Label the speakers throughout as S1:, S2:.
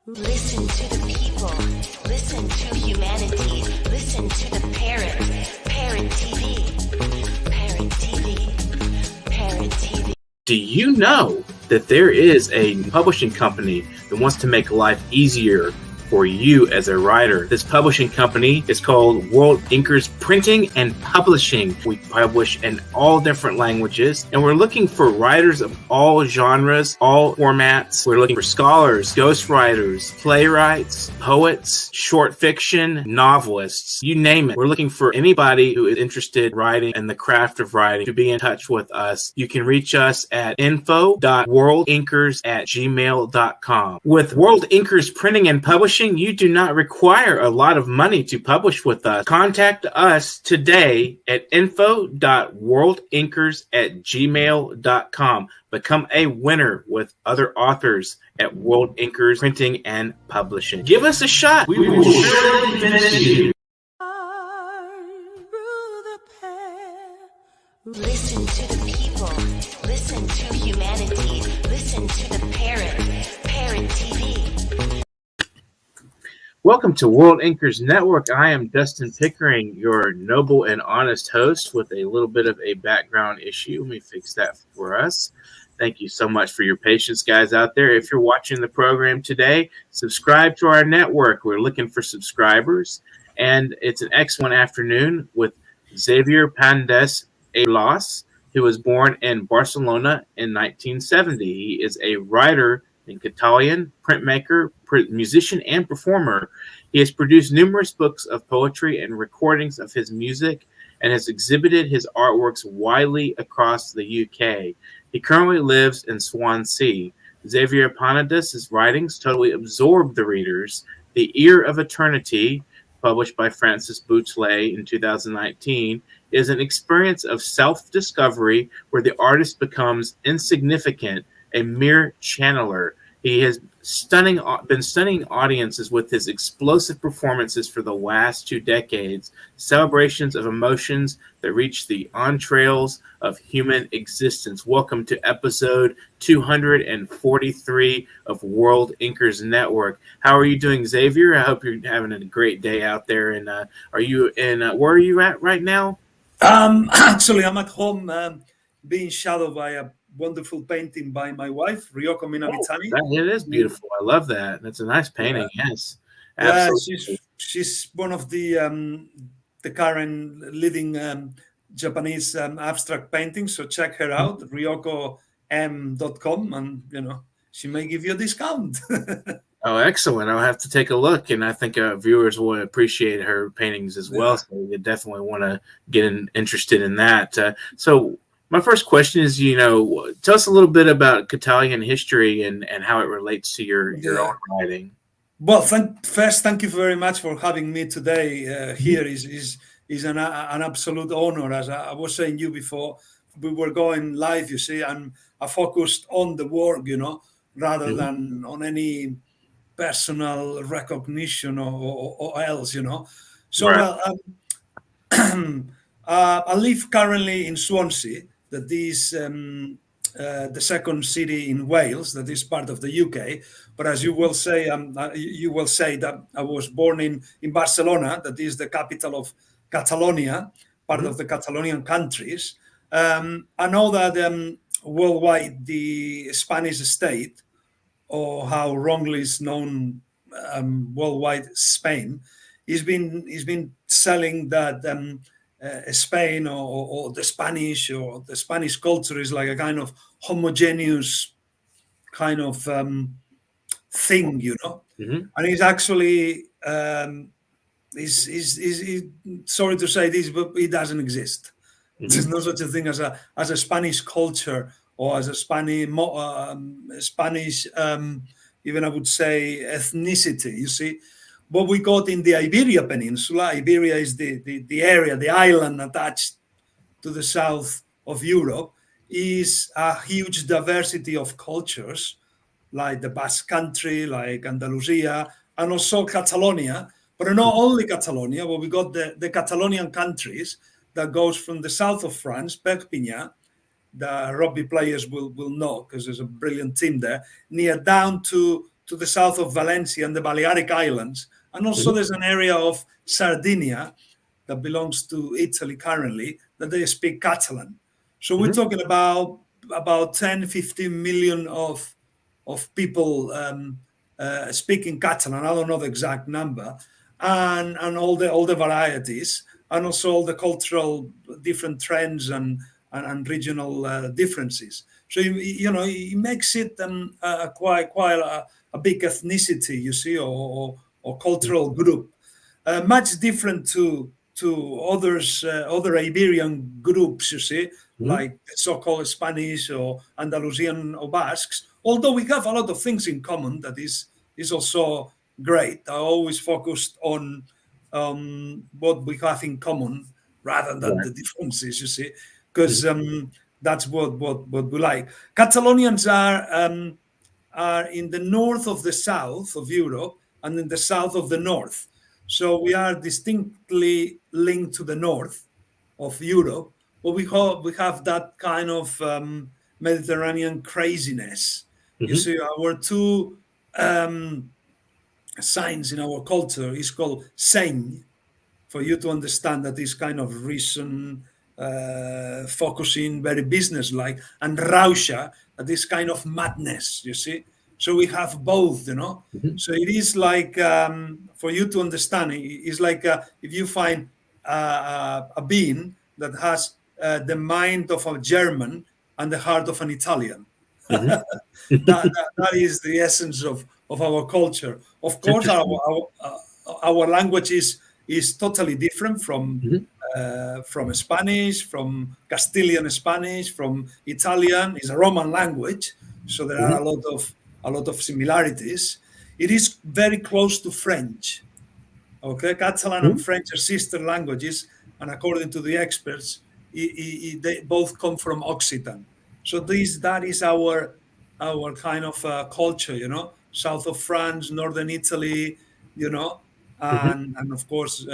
S1: Listen to the people. Listen to humanity. Listen to the Parrot. Parrot TV. Parrot TV. Parrot TV.
S2: Do you know that there is a publishing company that wants to make life easier for you as a writer? This publishing company is called World Inkers Printing and Publishing. We publish in all different languages, and we're looking for writers of all genres, all formats. We're looking for scholars, ghostwriters, playwrights, poets, short fiction, novelists, you name it. We're looking for anybody who is interested in writing and the craft of writing to be in touch with us. You can reach us at info.worldinkers@gmail.com. With World Inkers Printing and Publishing, you do not require a lot of money to publish with us. Contact us today at info.worldinkers@gmail.com. Become a winner with other authors at World Inkers Printing and Publishing. Give us a shot. We will surely finish you.
S1: Listen to the people. Listen to humanity. Listen to the Parrot. Parrot TV.
S2: Welcome to World Inkers Network. I am Dustin Pickering, your noble and honest host with a little bit of a background issue. Let me fix that for us. Thank you so much for your patience, guys out there. If you're watching the program today, subscribe to our network. We're looking for subscribers, and it's an excellent afternoon with Xavier Panades, Bles, who was born in Barcelona in 1970. He is a writer in Katalyn, printmaker, musician, and performer. He has produced numerous books of poetry and recordings of his music and has exhibited his artworks widely across the UK. He currently lives in Swansea. Xavier Panades' writings totally absorbed the readers. The Ear of Eternity, published by Francis Boutelet in 2019, is an experience of self-discovery where the artist becomes insignificant, a mere channeler. He has been stunning audiences with his explosive performances for the last 2 decades, celebrations of emotions that reach the entrails of human existence. Welcome to episode 243 of World Inkers Network. How are you doing, Xavier? I hope you're having a great day out there. And are you in? Where are you at right now?
S3: Actually, I'm at home being shadowed by a wonderful painting by my wife, Ryoko Minamitsani.
S2: It is beautiful. I love that. That's a nice painting. Yes,
S3: absolutely. She's one of the current leading Japanese abstract paintings. So check her out, ryokom.com, and she may give you a discount.
S2: Oh, excellent. I'll have to take a look, and I think viewers will appreciate her paintings as well. So you definitely want to get interested in that. So my first question is, tell us a little bit about Catalan history and how it relates to your own writing.
S3: Well, first, thank you very much for having me today. Here is an absolute honor. As I was saying you before, we were going live, you see, and I focused on the work, rather than on any personal recognition or else, So
S2: right.
S3: I live currently in Swansea. That is the second city in Wales that is part of the UK. But as you will say, that I was born in Barcelona, that is the capital of Catalonia, part of the Catalonian countries. I know that worldwide the Spanish state, or how wrongly is known worldwide Spain, has been selling that Spain or the Spanish culture is like a kind of homogeneous kind of thing, and it's actually is sorry to say this, but it doesn't exist. There's no such a thing as a Spanish culture or as a Spanish even I would say ethnicity. You see. What we got in the Iberia Peninsula, Iberia is the area, the island attached to the south of Europe, is a huge diversity of cultures, like the Basque Country, like Andalusia, and also Catalonia. But not only Catalonia, but we got the Catalonian countries that goes from the south of France, Perpignan, the rugby players will know, because there's a brilliant team there, near down to the south of Valencia and the Balearic Islands. And also there's an area of Sardinia that belongs to Italy currently that they speak Catalan. So we're talking about 10, 15 million of people speaking Catalan. I don't know the exact number, and all the varieties, and also all the cultural different trends and regional differences. So it makes it quite a big ethnicity, you see, or cultural group, much different to other Iberian groups, you see, like so-called Spanish or Andalusian or Basques. Although we have a lot of things in common, that is also great. I always focused on what we have in common rather than the differences, you see, because that's what we like. Catalonians are in the north of the south of Europe and in the south of the north. So we are distinctly linked to the north of Europe, but we have that kind of Mediterranean craziness. You see, our two signs in our culture is called Seny, for you to understand that is kind of reason, focusing, very business-like, and Rausha, that is kind of madness, you see. So we have both, So it is like, for you to understand, it's like if you find a being that has the mind of a German and the heart of an Italian. That is the essence of our culture. Of course, our language is totally different from Spanish, from Castilian Spanish, from Italian. It's a Roman language, so there are a lot of similarities. It is very close to French. Okay, Catalan and French are sister languages, and according to the experts, they both come from Occitan. So that is our kind of culture, south of France, northern Italy, and of course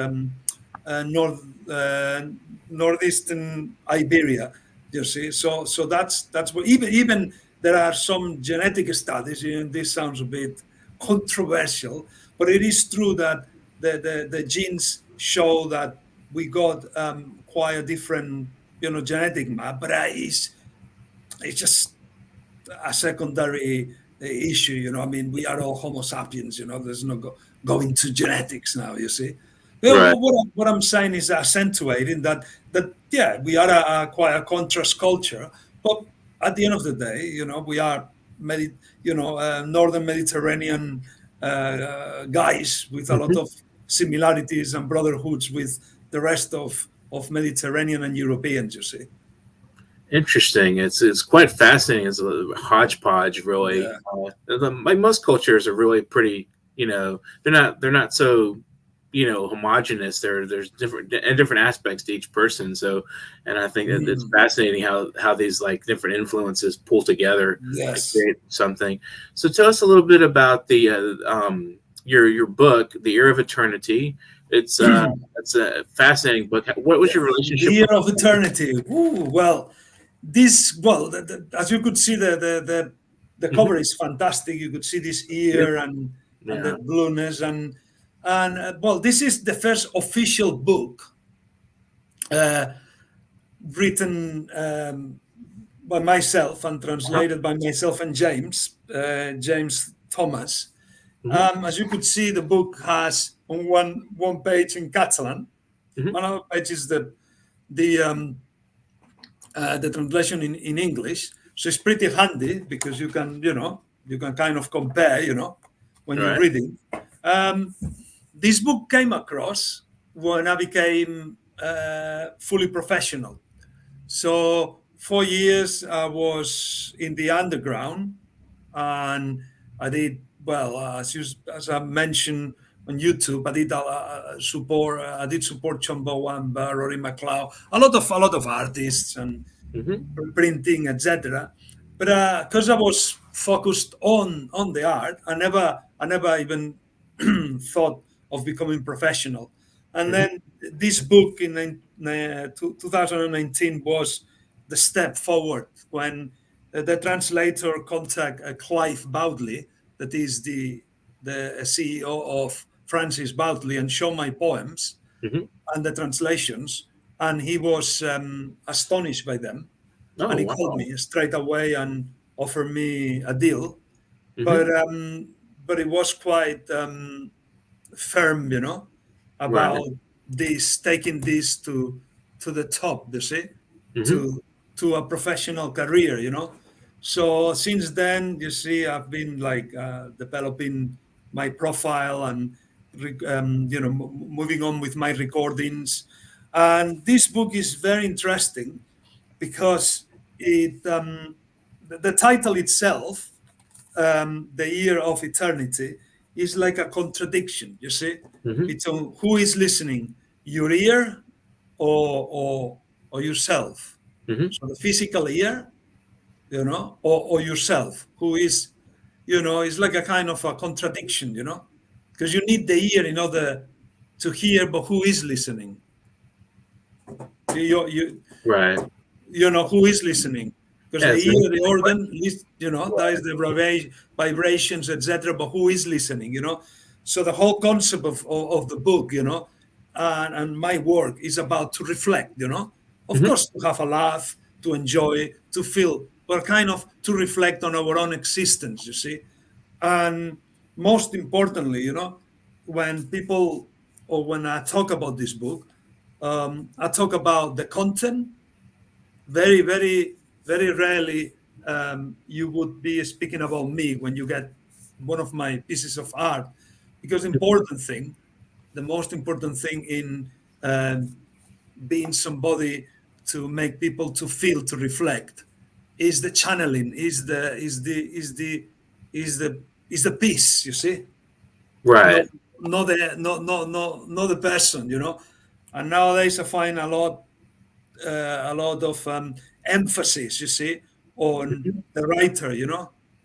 S3: northeastern Iberia. You see, so that's what even there are some genetic studies. This sounds a bit controversial, but it is true that the genes show that we got quite a different genetic map, but it's just a secondary issue. I mean, we are all Homo sapiens. There's no going to genetics now. You see. Well, what I'm saying is accentuating that yeah, we are quite a contrast culture, but at the end of the day, we are northern Mediterranean guys with a lot of similarities and brotherhoods with the rest of Mediterranean and Europeans. You see.
S2: Interesting. It's quite fascinating. It's a hodgepodge, really. Yeah. Like most cultures are really pretty. They're not so homogenous. There's different aspects to each person. So, and I think that it's fascinating how these like different influences pull together to create something. So tell us a little bit about the your book, The Year of Eternity. It's a fascinating book. What was your relationship?
S3: The Year of Eternity. Well, as you could see, the cover is fantastic. You could see this ear and the blueness and this is the first official book written by myself and translated by myself and James Thomas. As you could see, the book has on one page in Catalan, another page is the translation in English. So it's pretty handy because you can kind of compare, when you're reading. This book came across when I became fully professional. So 4 years I was in the underground, and I did as I mentioned on YouTube. I did support. I did support Chumbo Wamba, Rory McLeod, a lot of artists and printing, etc. But because I was focused on the art, I never even thought of becoming professional. And then this book in 2019 was the step forward when the translator contact Clive Bowdley, that is the CEO of Francis Bowdley, and show my poems and the translations, and he was astonished by them, and
S2: Oh,
S3: he called
S2: wow.
S3: me straight away and offered me a deal,
S2: Mhm.
S3: but it was quite firm,
S2: Right.
S3: about this, taking this to the top, you see,
S2: Mhm.
S3: to a professional career, So since then, you see, I've been like developing my profile and moving on with my recordings. And this book is very interesting because the title itself, the year of eternity, is like a contradiction, you see,
S2: Mhm.
S3: between who is listening, your ear or yourself.
S2: Mhm.
S3: So the physical ear, or yourself, who is, is like a kind of a contradiction, because you need the ear in order to hear, but who is listening? You,
S2: Right.
S3: who is listening, because the
S2: Yeah, it's an
S3: ear, the
S2: interesting
S3: organ,
S2: question.
S3: that is the vibrations, etc., but who is listening, so the whole concept of the book, and my work is about to reflect, of
S2: Mhm.
S3: course, to have a laugh, to enjoy, to feel, but kind of to reflect on our own existence, you see. And most importantly, when people, or when I talk about this book, I talk about the content. Very, very, very rarely you would be speaking about me when you get one of my pieces of art, because the most important thing in being somebody to make people to feel, to reflect, is the channeling, is the piece, you see. No,
S2: Right.
S3: not the person, And nowadays I find a lot of emphasis, you see, on
S2: Mhm.
S3: the writer,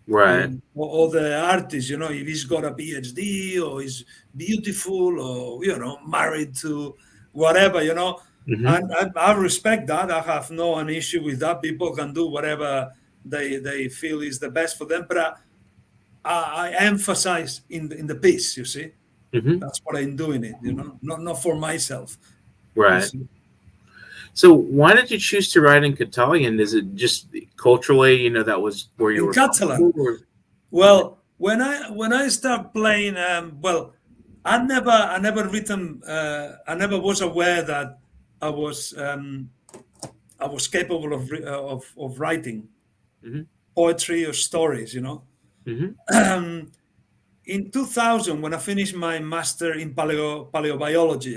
S2: Right.
S3: or the artist, if he's got a PhD or is beautiful or, married to whatever,
S2: Mhm.
S3: And I respect that. I have no an issue with that. People can do whatever they feel is the best for them. But I emphasize in the piece, you see.
S2: Mhm.
S3: That's what I'm doing it, not for myself, you
S2: Right.
S3: see.
S2: So, why did you choose to write in Catalan? Is it just culturally, that was where you
S3: In
S2: were
S3: Catalan,
S2: comfortable, or?
S3: well, when I start playing, I never written, I never was aware that I was um, I was capable of writing
S2: Mhm.
S3: poetry or stories,
S2: Mhm.
S3: In 2000, when I finished my master in paleobiology,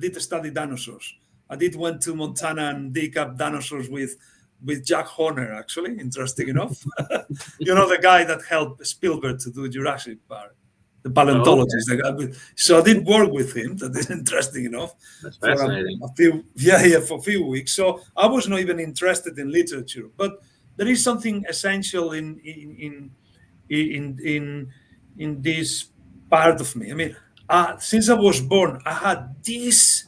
S3: did study dinosaurs. I did went to Montana and dig up dinosaurs with Jack Horner, actually, interesting enough. The guy that helped Spielberg to do Jurassic Park, the
S2: Oh, okay.
S3: paleontologist. The guy so I did work with him. That is interesting enough
S2: That's
S3: for
S2: fascinating.
S3: a few, yeah, for a few weeks. So I was not even interested in literature, but there is something essential in in in this part of me. I mean, since I was born, I had this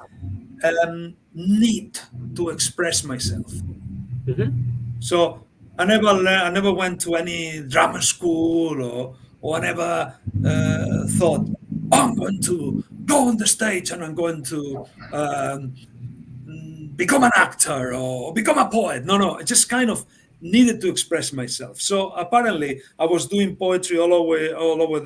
S3: need to express myself.
S2: Mhm.
S3: So I never went to any drama school, or I never thought, oh, I'm going to go on the stage and I'm going to become an actor or become a poet. No, I just kind of needed to express myself. So apparently, I was doing poetry all over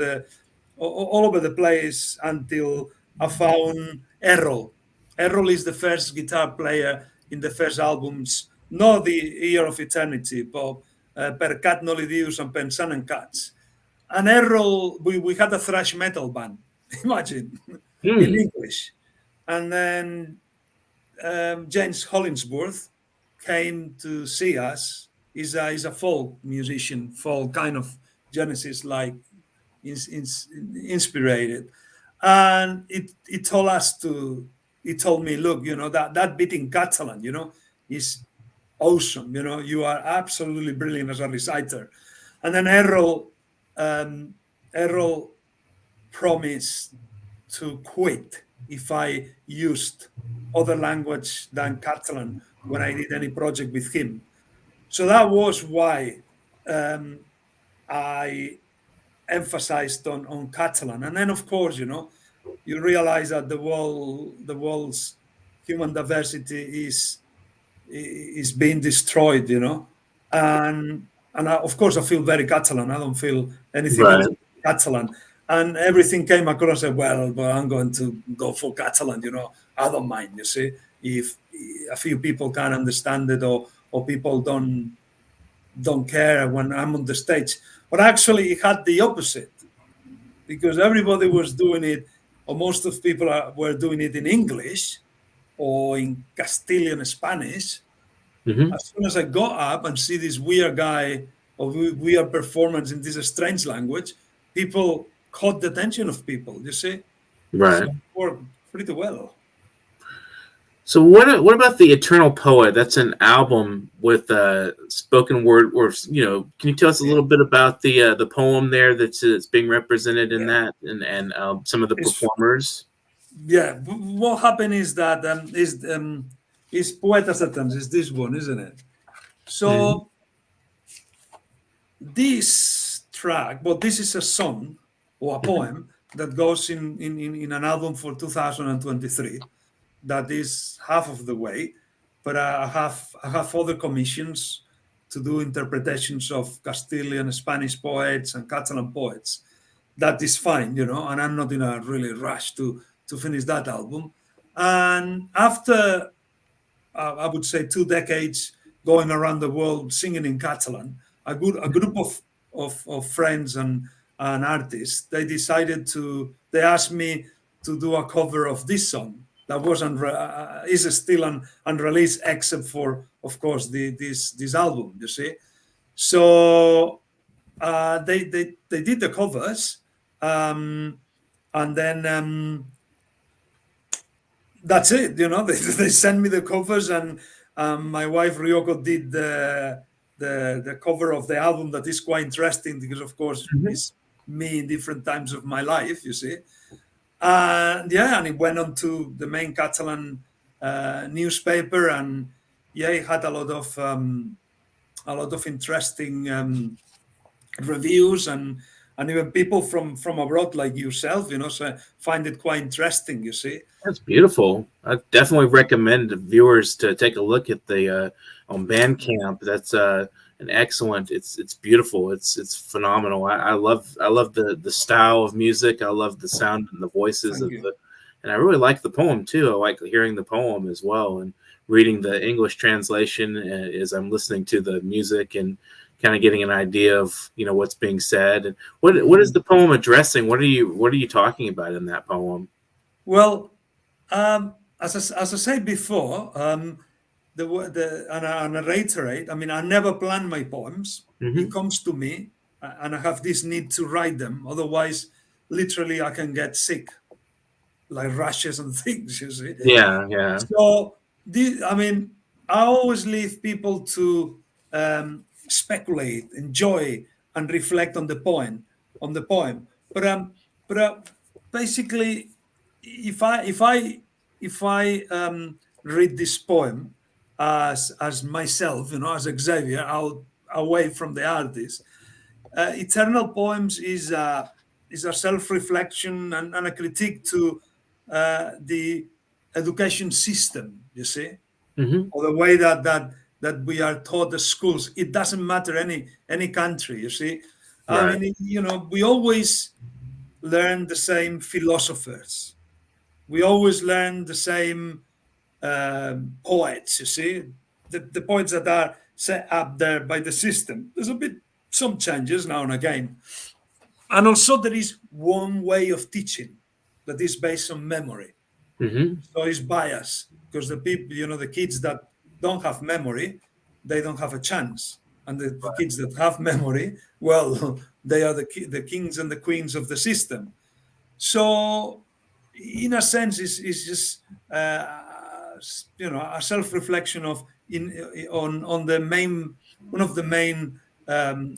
S3: the place until I found Errol. Errol is the first guitar player in the first albums, not the Year of Eternity, but Per Cat Noli Deus and Pensant and Cats. And Errol, we had a thrash metal band, imagine, in
S2: Mm.
S3: English. And then James Hollingsworth came to see us. He's a folk musician, folk kind of Genesis like inspired. And it told us to, it told me, look, that bit in Catalan, is awesome. You are absolutely brilliant as a reciter. And then um, Errol promised to quit if I used other language than Catalan when I did any project with him. So that was why I emphasized on Catalan. And then, of course, you realize that the world's human diversity is being destroyed, and of course I feel very Catalan. I don't feel anything else
S2: Right.
S3: but Catalan. And everything came across and said, well, but I'm going to go for Catalan, I don't mind, you see, if a few people can't understand it, or people don't care when I'm on the stage. But actually it had the opposite, because everybody was doing it, or most of people were doing it in English or in Castilian Spanish.
S2: Hmm.
S3: As soon as I got up and see this weird guy or weird performance in this strange language, people caught the attention of people, you see? So
S2: Right.
S3: it worked pretty well.
S2: So what about the Eternal Poet? That's an album with spoken word, or can you tell us a little bit about the poem there that's being represented in
S3: Yeah.
S2: that, and some of the
S3: It's,
S2: performers?
S3: yeah. What happened is that is Poetas Attempts, is this one, isn't it?
S2: Mhm.
S3: So this track, well, this is a song or a poem that goes in an album for 2023 that is half of the way, but I have other commissions to do interpretations of Castilian, Spanish poets and Catalan poets. That is fine, and I'm not in a really rush to finish that album. And after I would say 2 decades going around the world singing in Catalan, a group of friends and artists, they asked me to do a cover of this song that is still unreleased, except for, of course, this album, you see. So they did the covers, and then that's it. They sent me the covers, and my wife Ryoko did the cover of the album. That is quite interesting because, of course,
S2: Mhm.
S3: it's me in different times of my life, you see. And it went on to the main Catalan newspaper, and yeah, it had a lot of interesting reviews, and even people from abroad like yourself, so find it quite interesting, you see.
S2: That's beautiful. I definitely recommend the viewers to take a look at the on Bandcamp. That's an excellent. It's beautiful. It's phenomenal. I love the style of music. I love the sound and the voices
S3: Thank
S2: of
S3: you.
S2: the, and I really like the poem too. I like hearing the poem as well, and reading the English translation as I'm listening to the music, and kind of getting an idea of what's being said. And what is the poem addressing? What are you talking about in that poem?
S3: Well, as I said before, and I reiterate, I mean, I never plan my poems. It
S2: Hmm.
S3: comes to me, and I have this need to write them. Otherwise, literally, I can get sick, like rashes and things, you see.
S2: Yeah, yeah.
S3: So, I mean, I always leave people to speculate, enjoy, and reflect on the poem. But basically, if I read this poem as myself, as Xavier, out away from the artist, Eternal Poems is a self-reflection and a critique to the education system, you see,
S2: Hmm.
S3: or the way that we are taught at schools. It doesn't matter any country, you see. I
S2: Right.
S3: mean, we always learn the same philosophers. We always learn the same poets, you see, the poets that are set up there by the system. There's some changes now and again. And also there is one way of teaching that is based on memory.
S2: Hmm.
S3: So it's bias, because the people, the kids that don't have memory, they don't have a chance. And the kids that have memory, well, they are the kings and the queens of the system. So, in a sense, it's just a self-reflection of on the main one of the main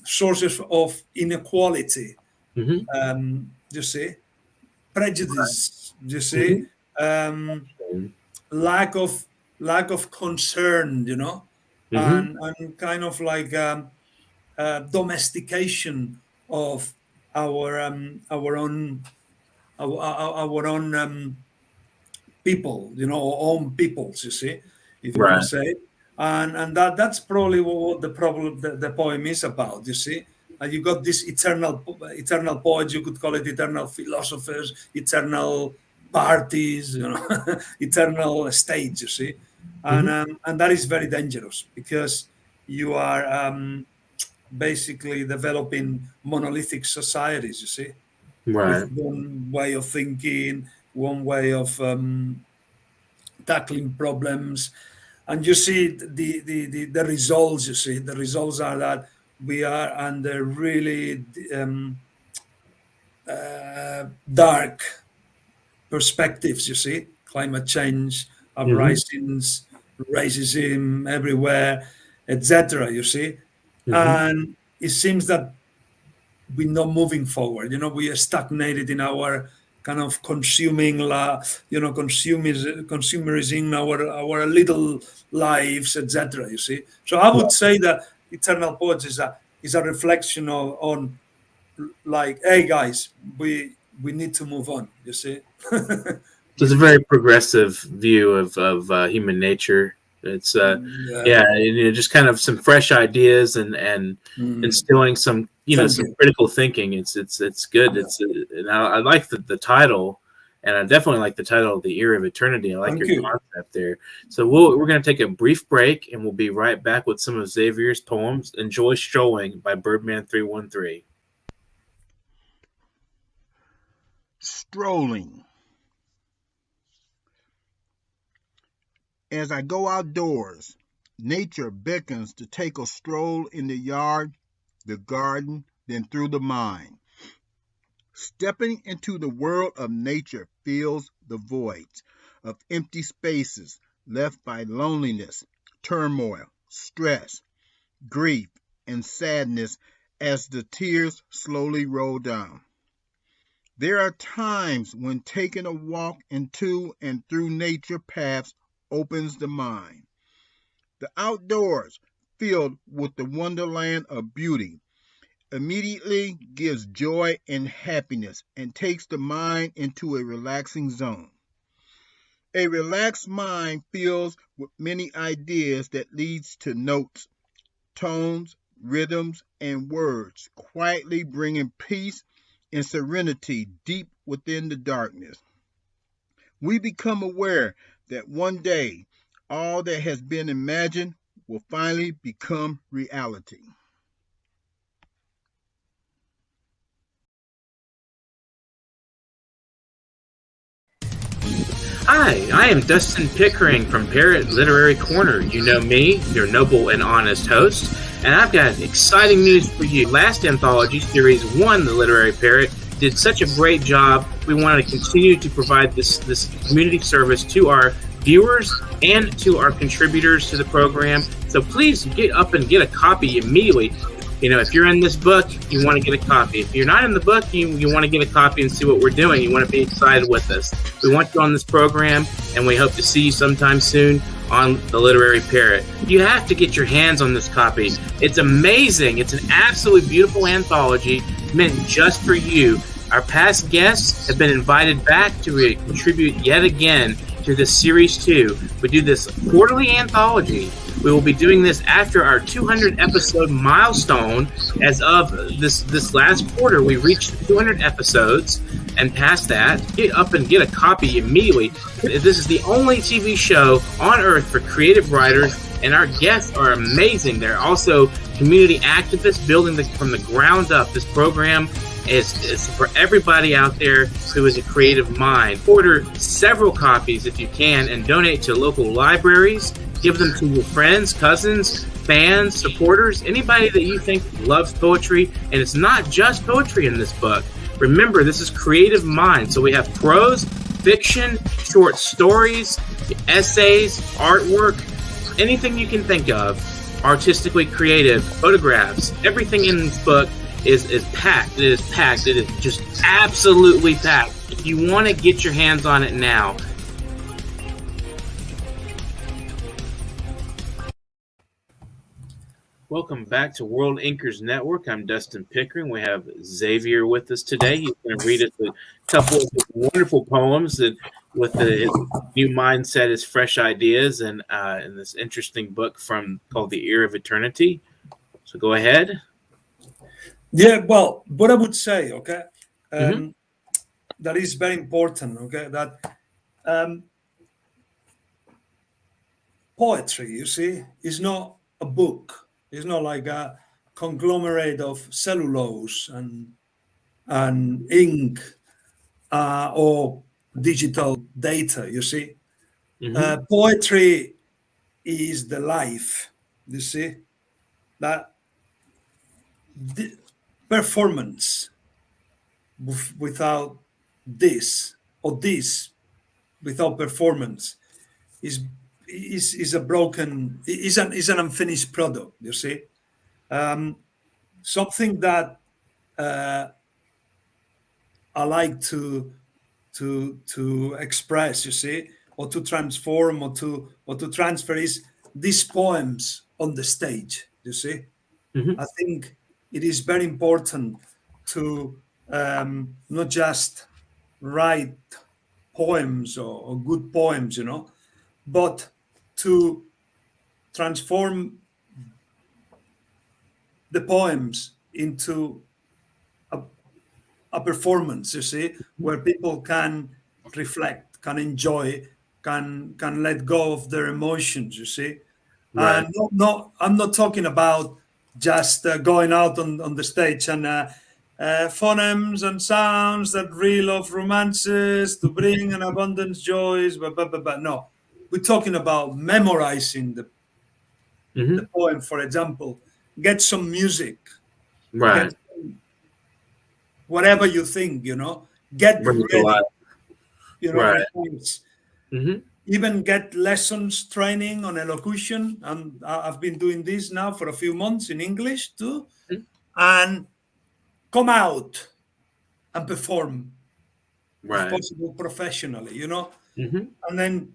S3: sources of inequality.
S2: Hmm.
S3: You see, prejudice. You see,
S2: Hmm.
S3: um, lack of concern. and kind of like domestication of our own people, our own peoples, you see, if you want
S2: Right.
S3: to say. And that's probably what the problem, the poem is about, you see. And you got this eternal poets, you could call it eternal philosophers, eternal parties, eternal states, you see. And that is very dangerous, because you are basically developing monolithic societies, you see,
S2: Right.
S3: with one way of thinking, one way of tackling problems. And you see the results, you see. The results are that we are under really dark perspectives, you see. Climate change, uprisings, racism everywhere, etc., you see. And it seems that we're not moving forward. We are stagnated in our kind of consumerism, our little lives, etc. You see. So I would say that Eternal Poets is a reflection on like, hey guys, we need to move on. You see.
S2: So it's a very progressive view of human nature. It's just kind of some fresh ideas and instilling some some critical thinking. It's good. And I like the title, and I definitely like the title, "The Ear of Eternity." I like your concept there. So we're going to take a brief break, and we'll be right back with some of Xavier's poems. Enjoy Strolling by Birdman 313.
S4: Strolling. As I go outdoors, nature beckons to take a stroll in the yard, the garden, then through the mind. Stepping into the world of nature fills the voids of empty spaces left by loneliness, turmoil, stress, grief, and sadness as the tears slowly roll down. There are times when taking a walk into and through nature paths opens the mind. The outdoors, filled with the wonderland of beauty, immediately gives joy and happiness and takes the mind into a relaxing zone. A relaxed mind fills with many ideas that leads to notes, tones, rhythms, and words, quietly bringing peace and serenity deep within the darkness. We become aware that one day all that has been imagined will finally become reality.
S2: Hi, I am Dustin Pickering from Parrot Literary Corner. You know me, your noble and honest host, and I've got exciting news for you. Last anthology, Series 1, The Literary Parrot, did such a great job. We want to continue to provide this community service to our viewers and to our contributors to the program. So please get up and get a copy immediately. If you're in this book, you want to get a copy. If you're not in the book, you want to get a copy and see what we're doing. You want to be excited with us. We want you on this program, and we hope to see you sometime soon on The Literary Parrot. You have to get your hands on this copy. It's amazing. It's an absolutely beautiful anthology meant just for you. Our past guests have been invited back to contribute yet again to this Series 2. We do this quarterly anthology. We will be doing this after our 200 episode milestone. As of this last quarter, we reached 200 episodes, and past that, get up and get a copy immediately. This is the only TV show on earth for creative writers, and our guests are amazing. They're also community activists building from the ground up. This program is for everybody out there who is a creative mind. Order several copies if you can and donate to local libraries. Give them to your friends, cousins, fans, supporters, anybody that you think loves poetry. And it's not just poetry in this book. Remember, this is creative mind. So we have prose, fiction, short stories, essays, artwork, anything you can think of, artistically creative, photographs. Everything in this book is packed. It is packed. It is just absolutely packed. If you want to get your hands on it now, Welcome back to World Inkers Network. I'm Dustin Pickering. We have Xavier with us today. He's going to read us a couple of his wonderful poems and with his new mindset, his fresh ideas, and in this interesting book called The Ear of Eternity. So go ahead.
S3: Yeah, well, what I would say, okay,
S2: Mhm.
S3: that is very important, okay, that poetry, you see, is not a book. It's not like a conglomerate of cellulose and ink or digital data, you see.
S2: Mhm.
S3: Poetry is the life, you see, that the performance without this or this without performance is is a broken is an unfinished product, you see. Something that I like to express, you see, or to transform or to transfer is these poems on the stage, you see.
S2: Mhm.
S3: I think it is very important to not just write poems or good poems, you know, but to transform the poems into a, a performance, you see, where people can reflect, can enjoy, can let go of their emotions, you see.
S2: Right.
S3: I'm not talking about just going out on the stage and phonemes and sounds that reel of romances to bring an abundance joys, but no, we're talking about memorizing the
S2: Mhm.
S3: poem, for example. Get some music, get
S2: Right.
S3: whatever you think, you know, get
S2: Bring it to life.
S3: ready, you know,
S2: Right.
S3: rehearse.
S2: Mhm.
S3: Even get lessons training on elocution. And I've been doing this now for a few months in English too.
S2: Mhm.
S3: And come out and perform, if
S2: Right.
S3: possible, professionally, you know.
S2: Mhm.
S3: And then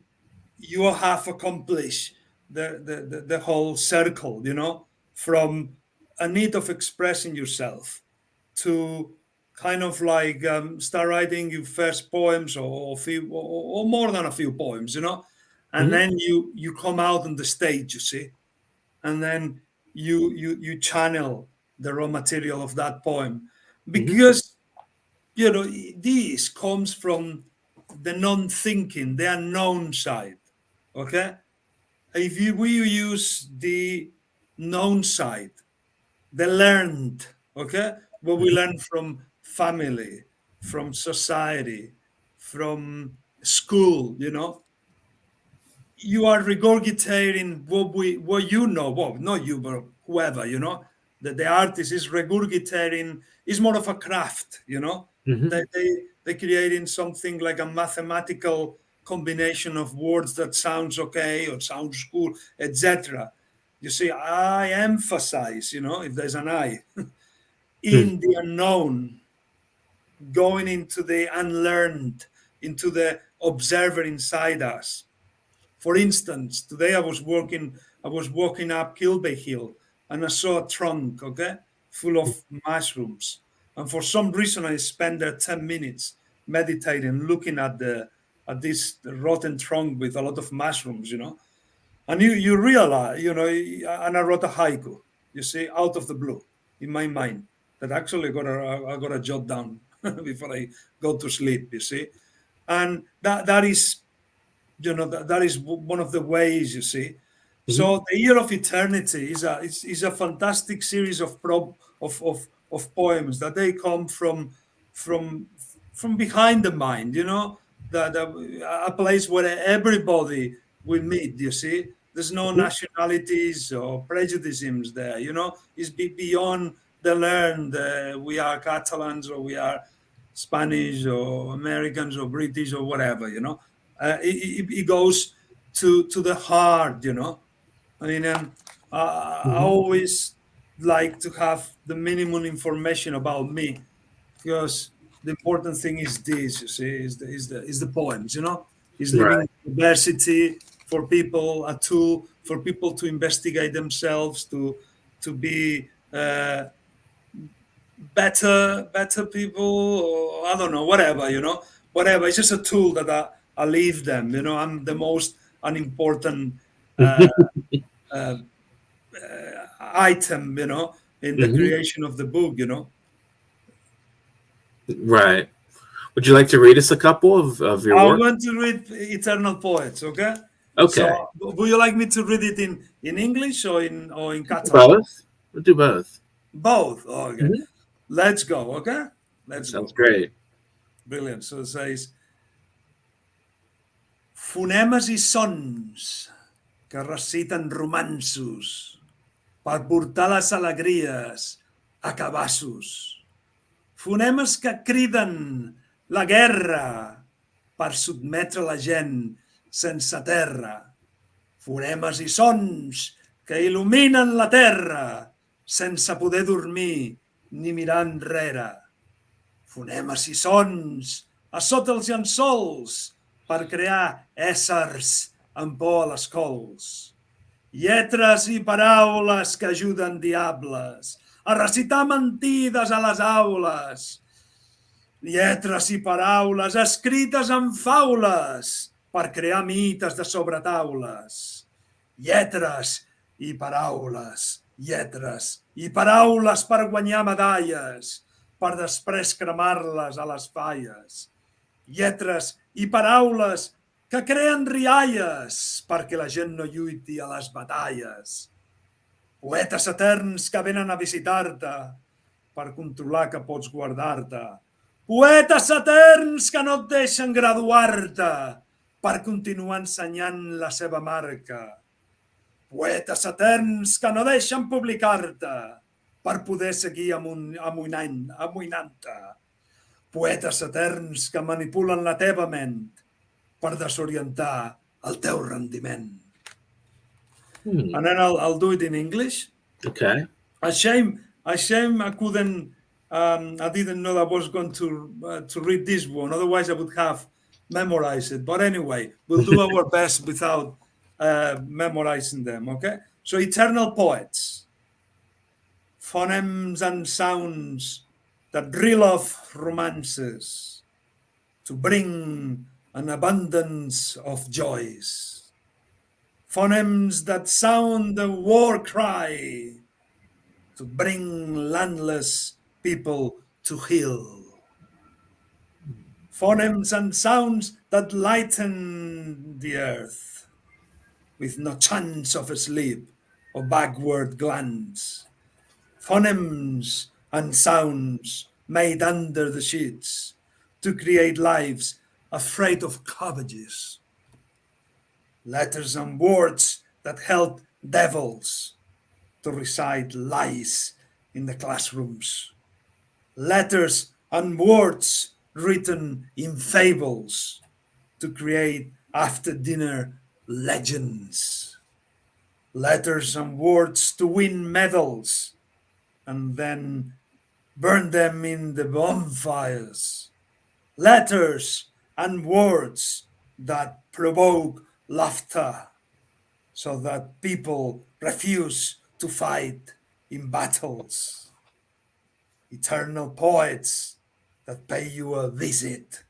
S3: you have accomplished the whole circle, you know, from a need of expressing yourself to kind of like start writing your first poems or few or more than a few poems, you know, and
S2: Mhm.
S3: then you come out on the stage, you see, and then you channel the raw material of that poem
S2: Mhm.
S3: because you know this comes from the non-thinking, the unknown side. Okay, if we use the known side, the learned, okay, what we
S2: Mhm.
S3: learn from family, from society, from school, you know, you are regurgitating what you know, well, not you, but whoever, you know, that the artist is regurgitating, is more of a craft, you know,
S2: Mhm.
S3: they're creating something like a mathematical combination of words that sounds okay or sounds cool, etc. You see, I emphasize, you know, if there's an I,
S2: Mhm.
S3: in the unknown, going into the unlearned, into the observer inside us. For instance, today I was walking up Kilby Hill and I saw a trunk, okay, full of mushrooms. And for some reason, I spent there 10 minutes meditating, looking at this rotten trunk with a lot of mushrooms, you know. And you realize, you know, and I wrote a haiku, you see, out of the blue in my mind that actually I got to jot down before I go to sleep, you see. And that is, you know, that is one of the ways, you see.
S2: Mhm.
S3: So the Year of Eternity is a fantastic series of of poems that they come from from behind the mind, you know, that a place where everybody will meet. You see, there's no
S2: Mhm.
S3: nationalities or prejudices there. You know, it's beyond the learned. We are Catalans or we are Spanish or Americans or British or whatever. You know, it goes to the heart. You know, I mean, I
S2: Mhm.
S3: always like to have the minimum information about me because the important thing is this. You see, is the poems. You know, is
S2: Right.
S3: living diversity for people, a tool for people to investigate themselves, to be better people, or I don't know, whatever, whatever. It's just a tool that I leave them. I'm the most unimportant item, in the creation of the book.
S2: Right. Would you like to read us a couple of your
S3: I
S2: work?
S3: want to read Eternal Poets. Okay.
S2: Okay.
S3: So, would you like me to read it in English or in Catalan?
S2: Both. We'll do both.
S3: Both. Oh, okay.
S2: Mhm.
S3: Let's go. Okay. Let's
S2: Sounds
S3: go.
S2: great.
S3: Brilliant. So it says, fonemes i sons que reciten romanços per portar les alegries a cabassos. Fonemes que criden la guerra per sotmetre la gent sense terra. Fonemes i sons que il·luminen la terra sense poder dormir ni mirar enrere. Fonemes i sons a sota els llençols per crear éssers amb por a les cols. Lletres i paraules que ajuden diables a recitar mentides a les aules. Lletres i paraules escrites en faules per crear mites de sobretaules. Lletres i paraules per guanyar medalles, per després cremar-les a les falles. Lletres i paraules que creen rialles perquè la gent no lluiti a les batalles. Poetes eterns que venen a visitar-te per controlar que pots guardar-te. Poetes eterns que no et deixen graduar-te per continuar ensenyant la seva marca. Poetes eterns que no deixen publicar-te per poder seguir amoïnant-te. Poetes eterns que manipulen la teva ment per desorientar el teu rendiment. And then I'll do it in English.
S2: Okay.
S3: A shame I couldn't, I didn't know I was going to read this one. Otherwise I would have memorized it. But anyway, we'll do our best without memorizing them, okay? So, Eternal Poets. Phonemes and sounds that reel off romances to bring an abundance of joys. Phonemes that sound the war cry to bring landless people to heal. Phonemes and sounds that lighten the earth with no chance of sleep or backward glance. Phonemes and sounds made under the sheets to create lives afraid of cabbages. Letters and words that help devils to recite lies in the classrooms. Letters and words written in fables to create after-dinner legends. Letters and words to win medals and then burn them in the bonfires. Letters and words that provoke laughter so that people refuse to fight in battles. Eternal poets that pay you a visit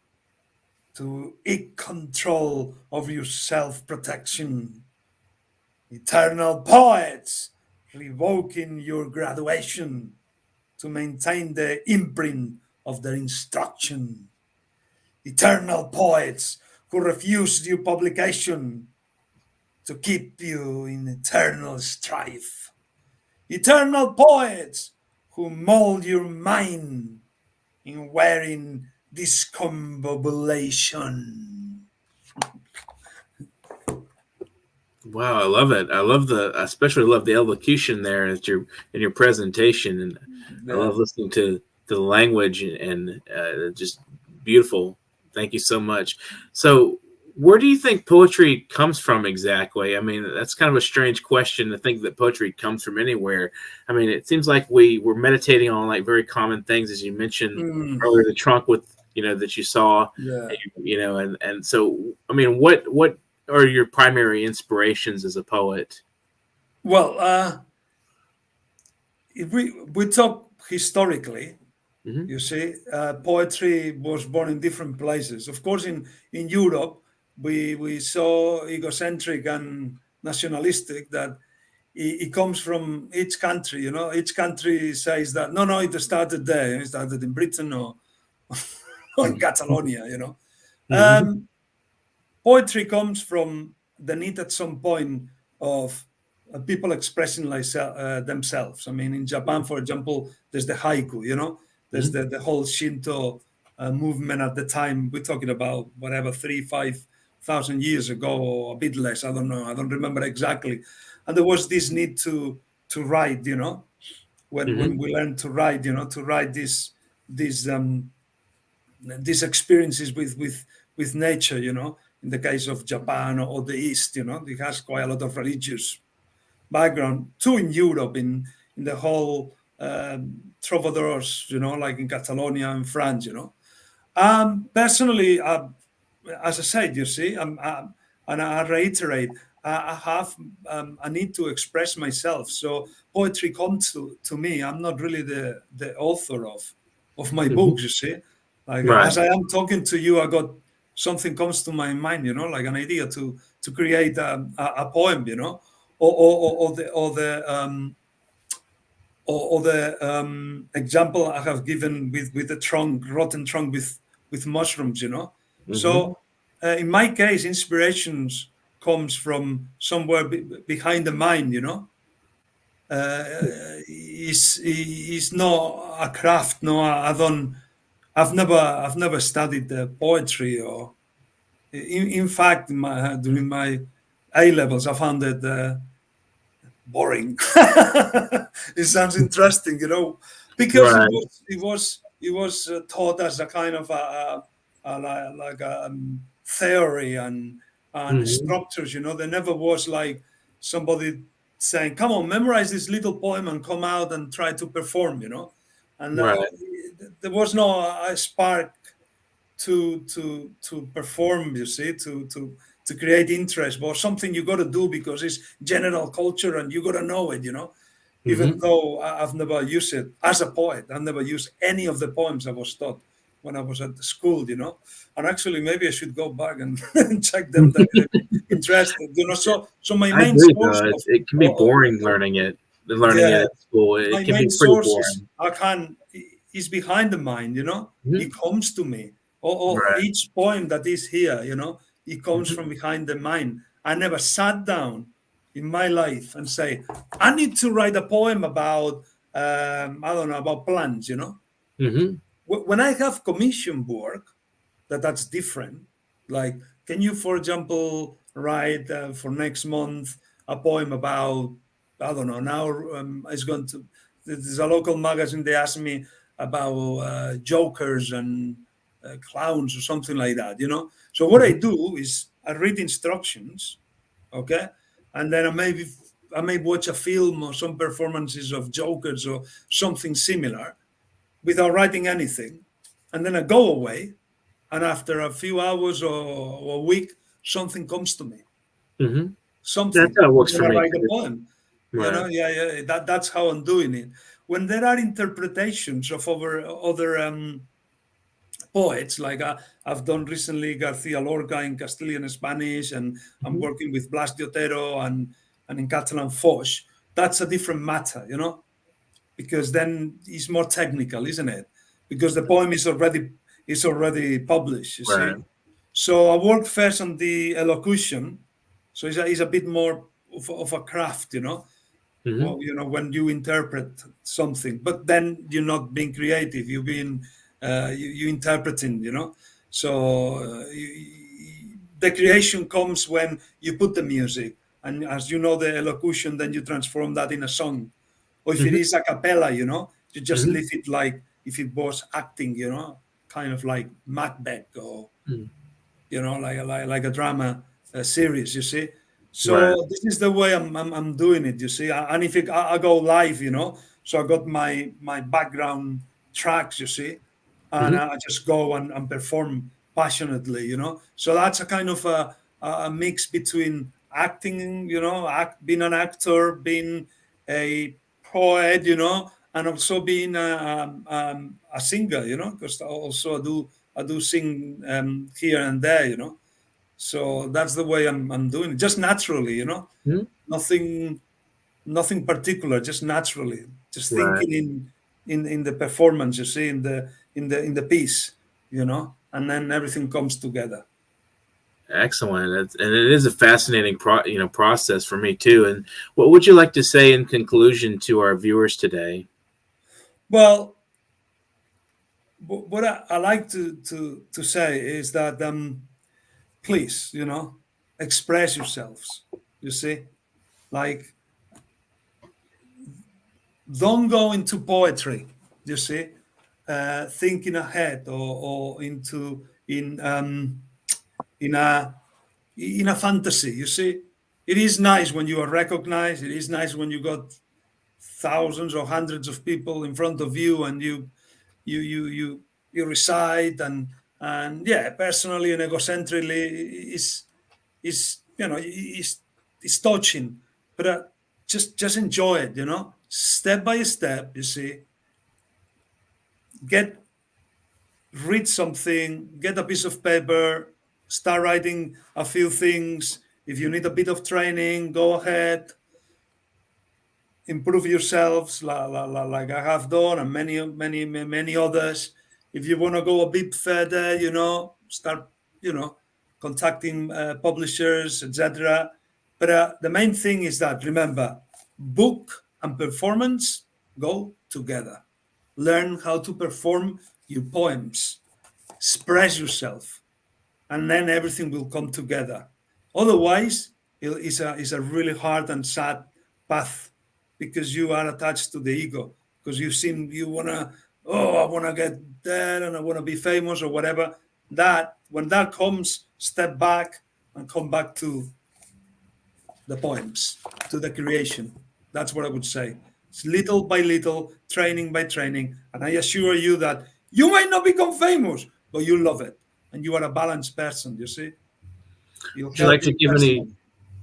S3: to eke control of your self-protection. Eternal poets revoking your graduation to maintain the imprint of their instruction. Eternal poets who refuse your publication to keep you in eternal strife. Eternal poets who mold your mind in wearing discombobulation.
S2: Wow, I love it. I especially love the elocution there in your presentation, and I love listening to the language and just beautiful. Thank you so much. So, where do you think poetry comes from exactly? I mean, that's kind of a strange question to think that poetry comes from anywhere. I mean, it seems like we were meditating on like very common things, as you mentioned earlier, the trunk with that you saw, and so I mean, what are your primary inspirations as a poet?
S3: Well, if we talk historically,
S2: Mhm.
S3: you see, poetry was born in different places. Of course, in Europe, we saw egocentric and nationalistic that it comes from each country. You know, each country says that no, it started there. It started in Britain or in Catalonia. You know,
S2: Mhm.
S3: poetry comes from the need at some point of people expressing like themselves. I mean, in Japan, for example, there's the haiku. You know, there's
S2: Mhm.
S3: the whole Shinto movement at the time. We're talking about whatever 3,000-5,000 years ago, or a bit less. I don't know. I don't remember exactly. And there was this need to write. You know, when
S2: Mhm.
S3: we learned to write. You know, to write these experiences with nature. You know, in the case of Japan or the East, you know, it has quite a lot of religious background too in Europe, in the whole troubadours, you know, like in Catalonia and France, you know. Personally, as I said, you see, and I reiterate, I have I need to express myself. So poetry comes to me. I'm not really the author of my
S2: Mhm.
S3: books. You see, like
S2: Right.
S3: as I am talking to you, I got something comes to my mind. You know, like an idea to create a poem. You know, or the example I have given with the trunk, rotten trunk with mushrooms, you know.
S2: Mhm.
S3: So in my case, inspirations comes from somewhere behind the mind, you know. Is not a craft. No, I don't. I've never studied the poetry or. In fact, during my A levels, I found it. Boring. It sounds interesting, you know, because
S2: Right.
S3: it was taught as a kind of like a theory and
S2: Mhm.
S3: structures. You know, there never was like somebody saying, "Come on, memorize this little poem and come out and try to perform." You know, and
S2: Right.
S3: there was no a spark to perform, you see, to create interest, but something you got to do because it's general culture and you got to know it, you know. Even
S2: Mhm.
S3: though I've never used it as a poet, I've never used any of the poems I was taught when I was at the school, you know. And actually, maybe I should go back and, and check them. That they're interested, you know. So my
S2: I
S3: main
S2: agree,
S3: source
S2: though.
S3: of,
S2: It can be
S3: of,
S2: boring learning it
S3: yeah,
S2: at school.
S3: my
S2: It can
S3: main
S2: be pretty
S3: source
S2: boring.
S3: is behind the mind, you know.
S2: Mhm.
S3: It comes to me, or
S2: Right.
S3: each poem that is here, you know, it comes
S2: Mhm.
S3: from behind the mind. I never sat down in my life and say, I need to write a poem about I don't know, about plants, you know.
S2: Mhm.
S3: When I have commission work, that's different. Like, can you, for example, write for next month a poem about, I don't know, now it's going to, there's a local magazine, they asked me about jokers and clowns or something like that, you know. So what I
S2: Mhm.
S3: do is I read instructions, okay, and then I may watch a film or some performances of jokers or something similar without writing anything, and then I go away, and after a few hours or a week, something comes to me.
S2: Mhm. That's
S3: Something.
S2: how it
S3: I'm
S2: works for
S3: gonna
S2: me
S3: write a
S2: too.
S3: poem. You
S2: Right.
S3: know, yeah. That's how I'm doing it. When there are interpretations of other poets, like I've done recently Garcia Lorca in Castilian Spanish, and I'm
S2: Mhm.
S3: working with Blas de Otero and in Catalan Foix. That's a different matter, you know, because then it's more technical, isn't it? Because the poem is already published, you see.
S2: Right.
S3: So I work first on the elocution, so it's a bit more of a craft, you know.
S2: Mhm.
S3: Well, you know, when you interpret something, but then you're not being creative, you're being you interpreting, you know. So the creation comes when you put the music, and as you know the elocution, then you transform that in a song. Or if it
S2: Mhm.
S3: is a cappella, you know, you just
S2: Mhm.
S3: leave it like if it was acting, you know, kind of like Macbeth, or
S2: Mhm.
S3: you know, like a drama series, you see.
S2: Right.
S3: So this is the way I'm doing it, you see. And if I go live, you know, so I got my background tracks, you see, and
S2: Mhm.
S3: I just go and perform passionately, you know. So that's a kind of a mix between acting, you know, being an actor, being a poet, and also being a singer, because also I do sing here and there, So that's the way I'm doing it, just naturally,
S2: Hmm?
S3: nothing particular, just naturally, just
S2: Right.
S3: thinking in the performance, you see, in the piece, and then everything comes together.
S2: Excellent. And it is a fascinating process for me too. And what would you like to say in conclusion to our viewers today?
S3: Well, what I like to say is that please, express yourselves. You see, like, don't go into poetry. You see, thinking ahead or in a fantasy. You see, it is nice when you are recognized. It is nice when you got thousands or hundreds of people in front of you and you recite and yeah, personally and egocentrically is touching, but just enjoy it, step by step. You see, read something, get a piece of paper, start writing a few things. If you need a bit of training, go ahead, improve yourselves like I have done and many others. If you want to go a bit further, start, contacting publishers, etc. But the main thing is that, remember, book and performance go together. Learn how to perform your poems, express yourself, and then everything will come together. Otherwise, it's a really hard and sad path because you are attached to the ego, because you want to, I want to get there and I want to be famous or whatever. When that comes, step back and come back to the poems, to the creation. That's what I would say. It's little by little, training by training. And I assure you that you might not become famous, but you love it. And you are a balanced person, you see?
S2: Would you like to give any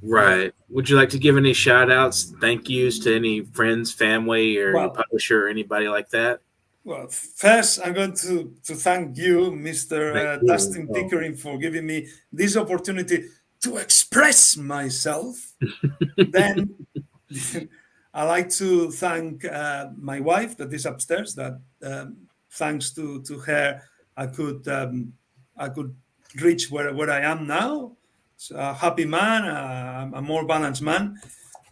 S3: Yeah.
S2: Would you like to give any shout outs, thank yous to any friends, family, or your
S3: Well,
S2: publisher or anybody like that?
S3: Well, first, I'm going to thank you, Mr.
S2: Thank you.
S3: Dustin Pickering, for giving me this opportunity to express myself. Then I like to thank my wife that is upstairs. That thanks to her, I could reach where I am now. So a happy man, a more balanced man.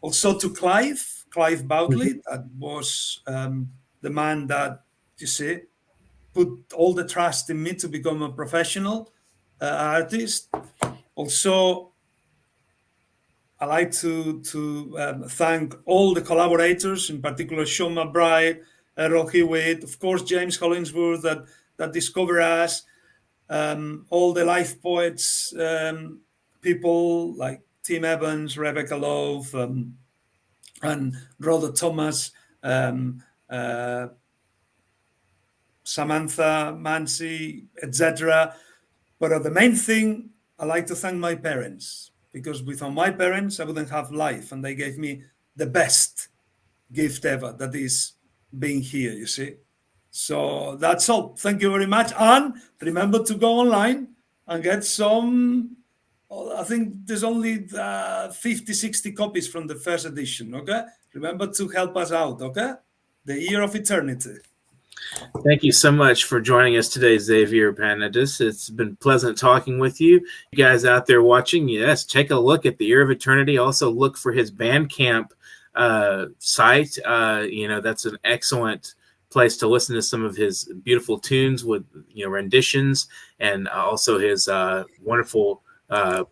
S3: Also to Clive Boutley, that was the man that, you see, put all the trust in me to become a professional artist. Also, I like to thank all the collaborators, in particular Sean McBride, Errol Hewitt, of course James Hollingsworth that discovered us, all the life poets, people like Tim Evans, Rebecca Love, and Rhoda Thomas, Samantha, Mansi, etc. But the main thing, I like to thank my parents, because without my parents, I wouldn't have life. And they gave me the best gift ever, that is being here, you see. So that's all. Thank you very much. And remember to go online and get some, I think there's only 50, 60 copies from the first edition, okay? Remember to help us out, okay? The Year of Eternity.
S2: Thank you so much for joining us today, Xavier Panades. It's been pleasant talking with you. You guys out there watching, yes, take a look at the Year of Eternity. Also look for his Bandcamp site. That's an excellent place to listen to some of his beautiful tunes with renditions, and also his wonderful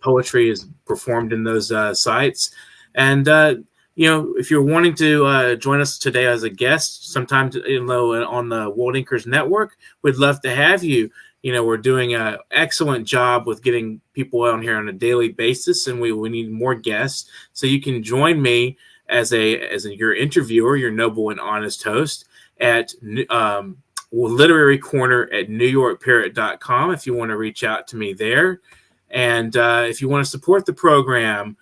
S2: poetry is performed in those sites. And if you're wanting to join us today as a guest, sometime on the World Inkers Network, we'd love to have you. We're doing an excellent job with getting people on here on a daily basis, and we need more guests. So you can join me as your interviewer, your noble and honest host at Literary Corner at NewYorkParrot.com if you want to reach out to me there. And if you want to support the program,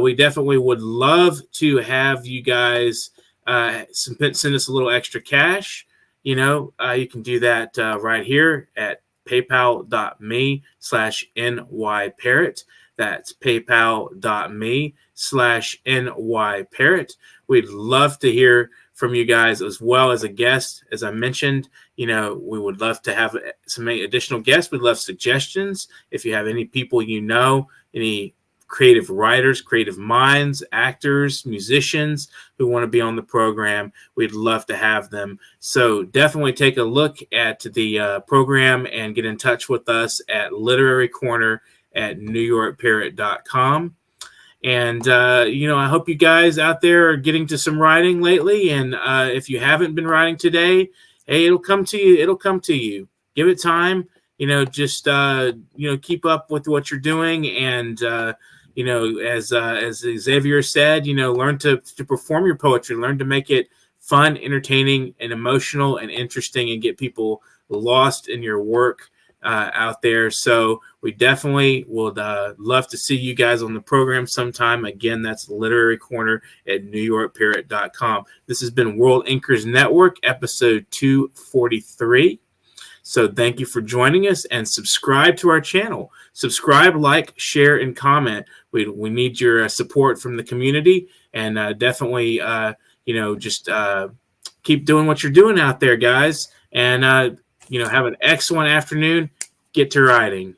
S2: we definitely would love to have you guys send us a little extra cash, you can do that right here at paypal.me/nyparrot. That's paypal.me/nyparrot. We'd love to hear from you guys, as well as a guest. As I mentioned, we would love to have some additional guests. We'd love suggestions. If you have any people, any creative writers, creative minds, actors, musicians who want to be on the program, we'd love to have them. So definitely take a look at the program and get in touch with us at literarycorner@newyorkparrot.com. And, I hope you guys out there are getting to some writing lately. And if you haven't been writing today, hey, it'll come to you. It'll come to you. Give it time. Just, keep up with what you're doing. And, as Xavier said, learn to perform your poetry, learn to make it fun, entertaining, and emotional and interesting, and get people lost in your work out there. So we definitely would love to see you guys on the program sometime. Again, that's Literary Corner at NewYorkParrot.com. This has been World Inkers Network, episode 243. So thank you for joining us, and subscribe to our channel. Subscribe, like, share, and comment. We need your support from the community, and definitely, just keep doing what you're doing out there, guys. And, have an excellent afternoon. Get to writing.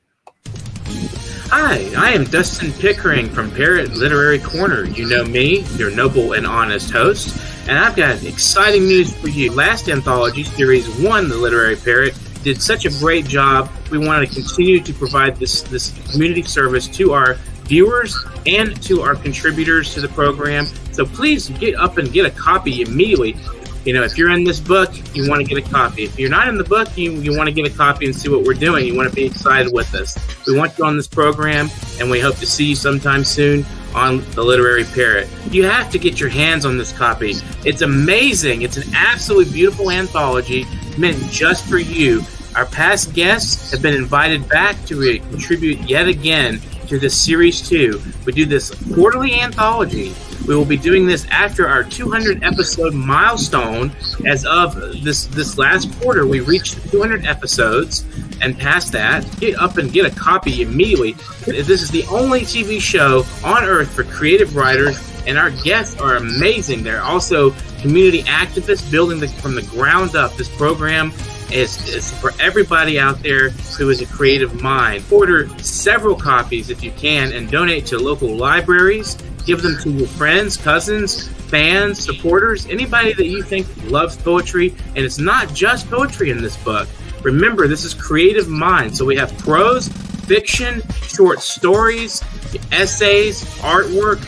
S2: Hi, I am Dustin Pickering from Parrot Literary Corner. You know me, your noble and honest host, and I've got exciting news for you. Last anthology, Series 1, The Literary Parrot, did such a great job. We wanted to continue to provide this community service to our viewers and to our contributors to the program. So please get up and get a copy immediately. If you're in this book, you want to get a copy. If you're not in the book, you want to get a copy and see what we're doing. You want to be excited with us. We want you on this program, and we hope to see you sometime soon on The Literary Parrot. You have to get your hands on this copy. It's amazing. It's an absolutely beautiful anthology meant just for you. Our past guests have been invited back to contribute yet again to this Series 2. We do this quarterly anthology. We will be doing this after our 200 episode milestone. As of this last quarter, we reached 200 episodes, and past that, get up and get a copy immediately. This is the only TV show on earth for creative writers, and our guests are amazing. They're also community activists building from the ground up. This program is for everybody out there who is a creative mind. Order several copies if you can, and donate to local libraries. Give them to your friends, cousins, fans, supporters, anybody that you think loves poetry. And it's not just poetry in this book. Remember, this is creative mind. So we have prose, fiction, short stories, essays, artwork,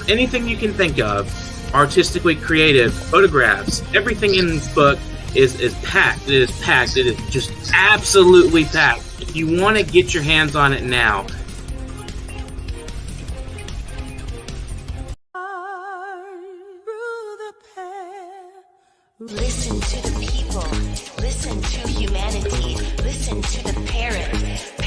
S2: anything you can think of, artistically creative, photographs. Everything in this book is packed. It is packed. It is just absolutely packed. If you want to get your hands on it now,
S1: listen to the people, listen to humanity, listen to the parrot.